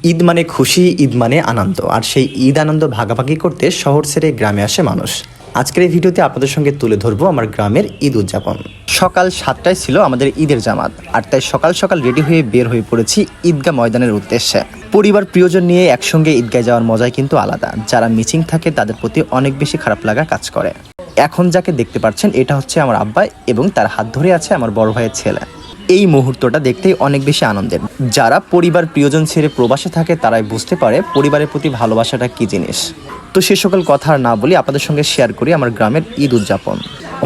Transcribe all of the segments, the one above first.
ঈদ মানে খুশি, ঈদ মানে আনন্দ, আর সেই ঈদ আনন্দ ভাগাভাগি করতে শহর ছেড়ে গ্রামে আসে মানুষ। আজকের এই ভিডিওতে আপনাদের সঙ্গে তুলে ধরবো আমার গ্রামের ঈদ উদযাপন। সকাল 7টায় ছিল আমাদের ঈদের জামাত, আর তাই সকাল সকাল রেডি হয়ে বের হয়ে পড়েছি ঈদগাহ ময়দানের উদ্দেশ্যে। পরিবার প্রিয়জন নিয়ে একসঙ্গে ঈদগায় যাওয়ার মজাই কিন্তু আলাদা। যারা মিচিং থাকে তাদের প্রতি অনেক বেশি খারাপ লাগা কাজ করে। এখন যাকে দেখতে পাচ্ছেন এটা হচ্ছে আমার আব্বা, এবং তার হাত ধরে আছে আমার বড় ভাইয়ের ছেলে। এই মুহূর্তটা দেখতেই অনেক বেশি আনন্দের। যারা পরিবার প্রিয়জন ছেড়ে প্রবাসে থাকে তারাই বুঝতে পারে পরিবারের প্রতি ভালোবাসাটা কি জিনিস। তো সে সকল কথা আর না বলি, আপনাদের সঙ্গে শেয়ার করি আমার গ্রামের ঈদ উদযাপন।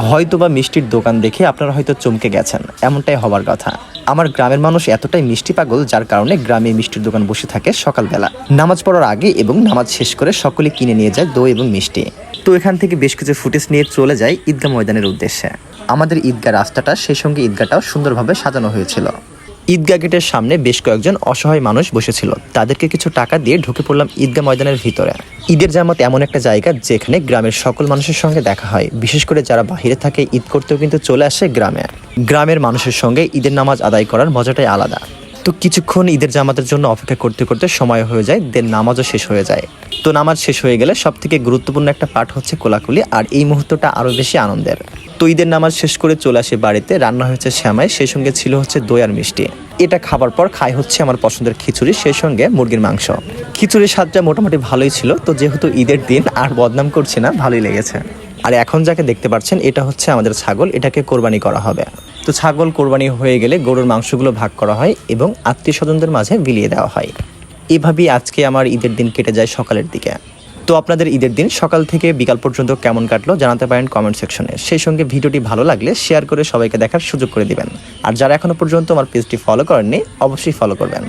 হয়তোবা মিষ্টির দোকান দেখে আপনারা হয়তো চমকে গেছেন, এমনটাই হবার কথা। আমার গ্রামের মানুষ এতটাই মিষ্টি পাগল, যার কারণে গ্রামে মিষ্টির দোকান বসে থাকে সকালবেলা নামাজ পড়ার আগে, এবং নামাজ শেষ করে সকলে কিনে নিয়ে যায় দই এবং মিষ্টি। তো এখান থেকে বেশ কিছু ফুটেজ নিয়ে চলে যায় ঈদগাহ ময়দানের উদ্দেশ্যে। আমাদের ঈদগাহ রাস্তাটা, সেই সঙ্গে ঈদগাহটাও সুন্দরভাবে সাজানো হয়েছিল। ঈদগাহ গেটের সামনে বেশ কয়েকজন অসহায় মানুষ বসেছিল, তাদেরকে কিছু টাকা দিয়ে ঢুকে পড়লাম ঈদগাহ ময়দানের ভিতরে। ঈদের জামাত এমন একটা জায়গা যেখানে গ্রামের সকল মানুষের সঙ্গে দেখা হয়, বিশেষ করে যারা বাইরে থাকে ঈদ করতেও কিন্তু চলে আসে গ্রামে। গ্রামের মানুষের সঙ্গে ঈদের নামাজ আদায় করার মজাটাই আলাদা। তো কিছুক্ষণ ঈদের জামাতের জন্য অপেক্ষা করতে করতে সময় হয়ে যায়, দেন নামাজও শেষ হয়ে যায়। তো নামাজ শেষ হয়ে গেলে সব থেকে গুরুত্বপূর্ণ একটা পাঠ হচ্ছে কোলাকুলি, আর এই মুহূর্তটা আরও বেশি আনন্দের। তো ঈদের নামাজ শেষ করে চলে আসে বাড়িতে। রান্না হয়েছে সেমাই, সেই সঙ্গে ছিল হচ্ছে দই আর মিষ্টি। এটা খাবার পর খাই হচ্ছে আমার পছন্দের খিচুড়ি, সেই সঙ্গে মুরগির মাংস। খিচুড়ির স্বাদটা মোটামুটি ভালোই ছিল। তো যেহেতু ঈদের দিন, আর বদনাম করছি না, ভালোই লেগেছে। আর এখন যাকে দেখতে পাচ্ছেন এটা হচ্ছে আমাদের ছাগল, এটাকে কোরবানি করা হবে। তো ছাগল কোরবানি হয়ে গেলে গরুর মাংসগুলো ভাগ করা হয় এবং আত্মীয় স্বজনদের মাঝে বিলিয়ে দেওয়া হয়। এভাবেই আজকে আমার ঈদের দিন কেটে যায় সকালের দিকে। তো আপনাদের ঈদের দিন সকাল থেকে বিকাল পর্যন্ত কেমন কাটলো জানাতে পারেন কমেন্ট সেকশনে। সেই সঙ্গে ভিডিওটি ভালো লাগলে শেয়ার করে সবাইকে দেখার সুযোগ করে দিবেন। আর যারা এখনো পর্যন্ত আমার পেজটি ফলো করেননি অবশ্যই ফলো করবেন।